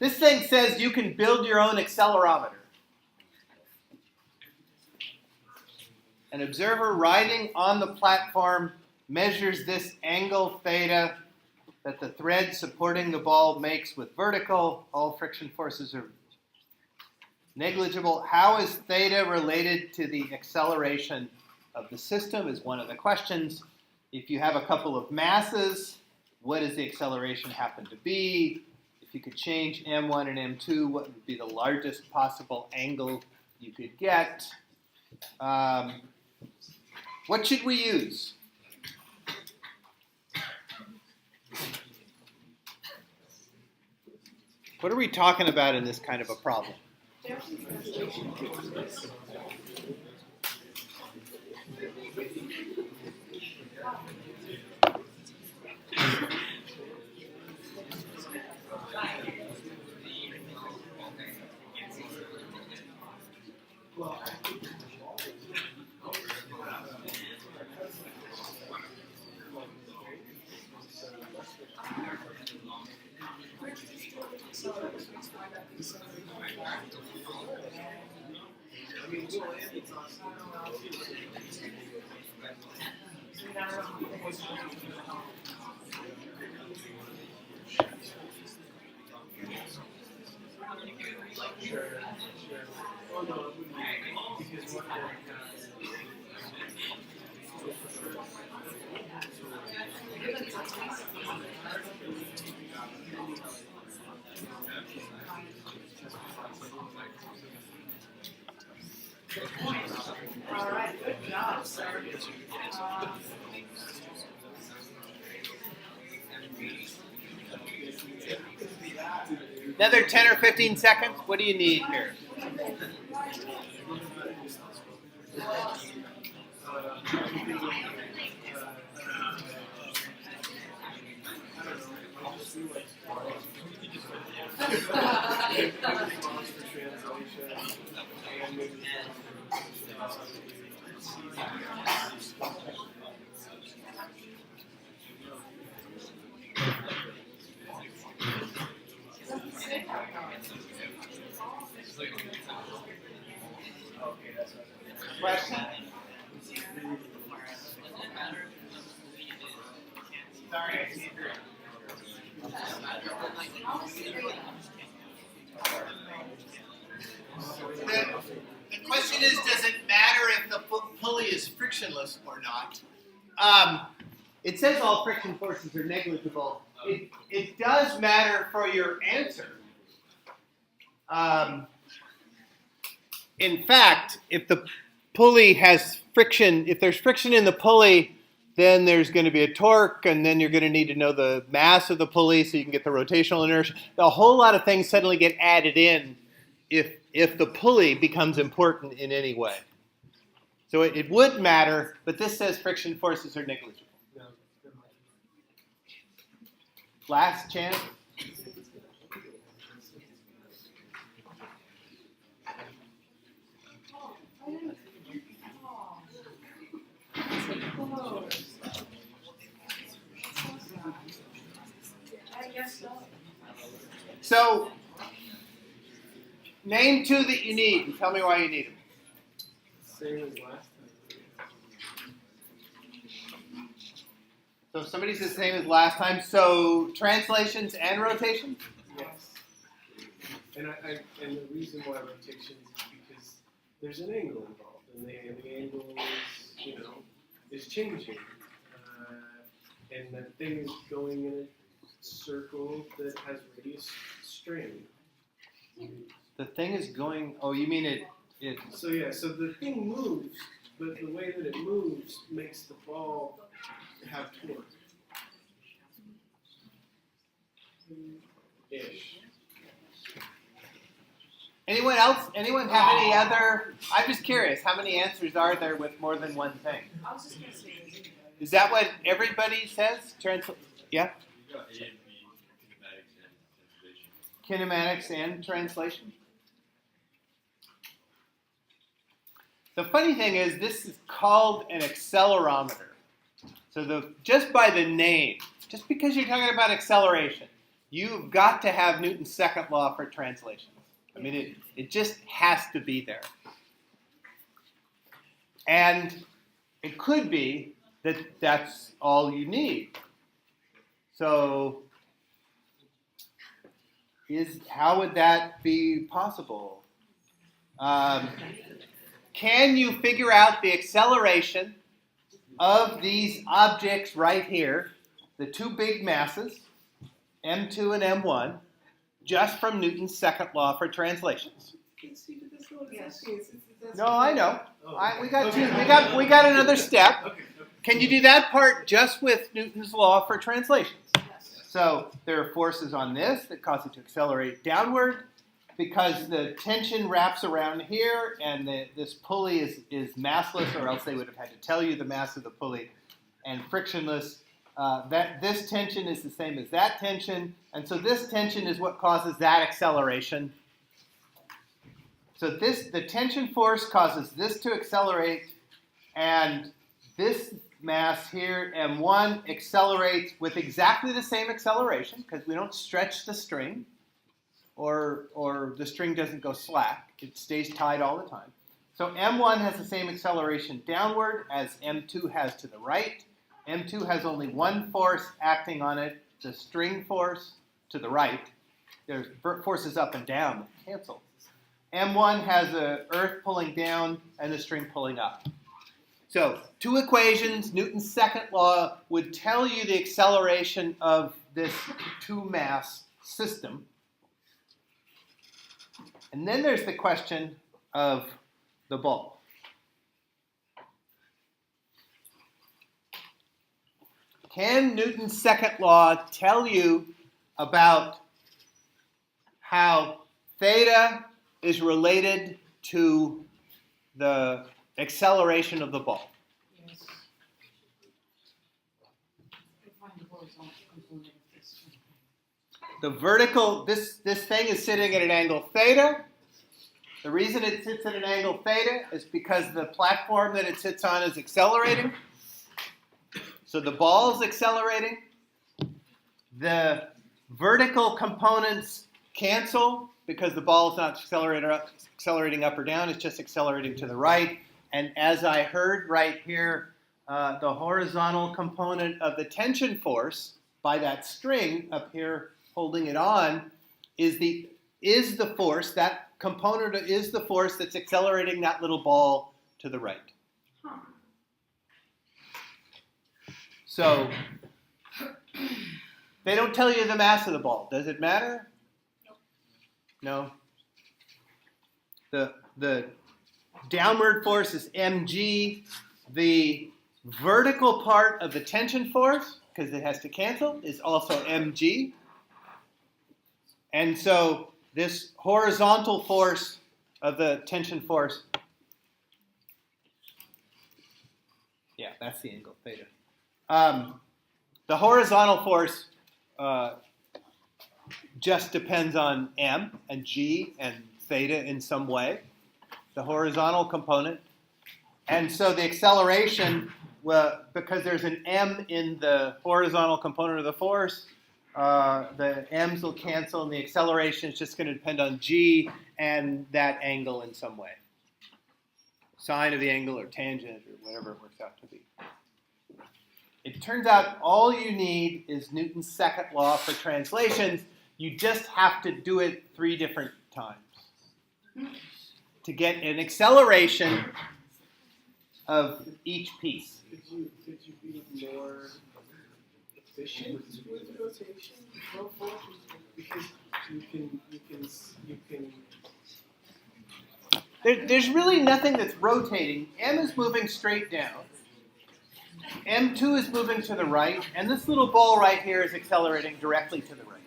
This thing says you can build your own accelerometer. An observer riding on the platform measures this angle theta that the thread supporting the ball makes with vertical. All friction forces are negligible. How is theta related to the acceleration of the system is one of the questions. If you have a couple of masses, what does the acceleration happen to be? If you could change m1 and m2, what would be the largest possible angle you could get? What should we use? What are we talking about in this kind of a problem? All right, good job, sir. Another 10 or 15 seconds? What do you need here? Question? Sorry, I can't hear. The question is, does it matter if the pulley is frictionless or not? It says all friction forces are negligible. It does matter for your answer. In fact, if the pulley has friction, if there's friction in the pulley, then there's going to be a torque, and then you're going to need to know the mass of the pulley so you can get the rotational inertia. A whole lot of things suddenly get added in if the pulley becomes important in any way. So it would matter, but this says friction forces are negligible. Last chance. So, name two that you need and tell me why you need them. Same as last time. So if somebody says same as last time, so translations and rotations? Yes. And and the reason why rotations is because there's an angle involved, and the angle is changing, and that thing is going in a circle that has radius strain. The thing is going. Oh, you mean it? So yeah. So the thing moves, but the way that it moves makes the ball have torque. Ish. Anyone else? Anyone have any other? I'm just curious. How many answers are there with more than one thing? I was just going to say. Is that what everybody says? Yeah. Kinematics and translation. The funny thing is, this is called an accelerometer. So just by the name, just because you're talking about acceleration, you've got to have Newton's second law for translations. I mean, it just has to be there. And it could be that that's all you need. So how would that be possible? Can you figure out the acceleration of these objects right here, the two big masses, M2 and M1, just from Newton's second law for translations? No, I know. We got another step. Can you do that part just with Newton's law for translations? So there are forces on this that cause it to accelerate downward because the tension wraps around here and this pulley is massless, or else they would have had to tell you the mass of the pulley, and frictionless. This tension is the same as that tension, and so this tension is what causes that acceleration. So the tension force causes this to accelerate, and this mass here, M1, accelerates with exactly the same acceleration, because we don't stretch the string, or the string doesn't go slack. It stays tied all the time. So M1 has the same acceleration downward as M2 has to the right. M2 has only one force acting on it, the string force to the right. There's forces up and down that cancel. M1 has the earth pulling down and the string pulling up. So two equations, Newton's second law would tell you the acceleration of this two-mass system. And then there's the question of the ball. Can Newton's second law tell you about how theta is related to the acceleration of the ball? Yes. Find the horizontal component of this. The vertical, this thing is sitting at an angle theta. The reason it sits at an angle theta is because the platform that it sits on is accelerating. So the ball is accelerating. The vertical components cancel because the ball is not accelerating up or down. It's just accelerating to the right. And as I heard right here, the horizontal component of the tension force by that string up here holding it on is the force, that component is the force that's accelerating that little ball to the right. Huh. So they don't tell you the mass of the ball. Does it matter? No. The downward force is mg. The vertical part of the tension force, because it has to cancel, is also mg. And so this horizontal force of the tension force, yeah, that's the angle theta. The horizontal force just depends on m and g and theta in some way, the horizontal component. And so the acceleration, well, because there's an m in the horizontal component of the force, the m's will cancel, and the acceleration is just going to depend on g and that angle in some way. Sine of the angle or tangent or whatever it works out to be. It turns out all you need is Newton's second law for translations. You just have to do it 3 different times to get an acceleration of each piece. Could you be more efficient with rotation? Because you can. There's really nothing that's rotating. M is moving straight down. M2 is moving to the right, and this little ball right here is accelerating directly to the right.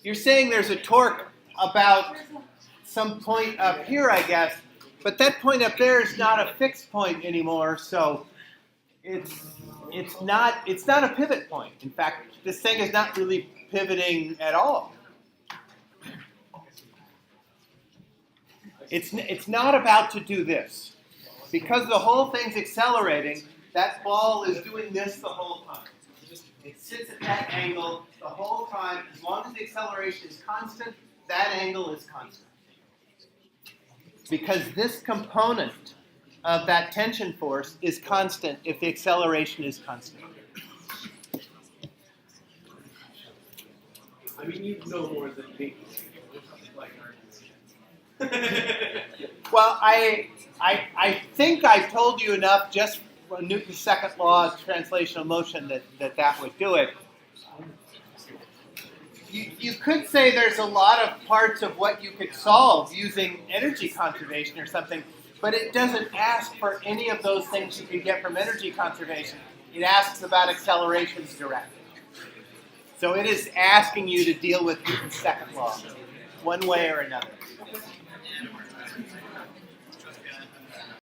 You're saying there's a torque about some point up here, I guess, but that point up there is not a fixed point anymore, so it's not a pivot point. In fact, this thing is not really pivoting at all. It's not about to do this. Because the whole thing's accelerating, that ball is doing this the whole time. It sits at that angle the whole time. As long as the acceleration is constant, that angle is constant. Because this component of that tension force is constant if the acceleration is constant. I mean, you know more than me. Like Well, I think I told you enough just from Newton's second law of translational motion that would do it. You could say there's a lot of parts of what you could solve using energy conservation or something, but it doesn't ask for any of those things you can get from energy conservation. It asks about accelerations directly. So it is asking you to deal with Newton's second law, one way or another.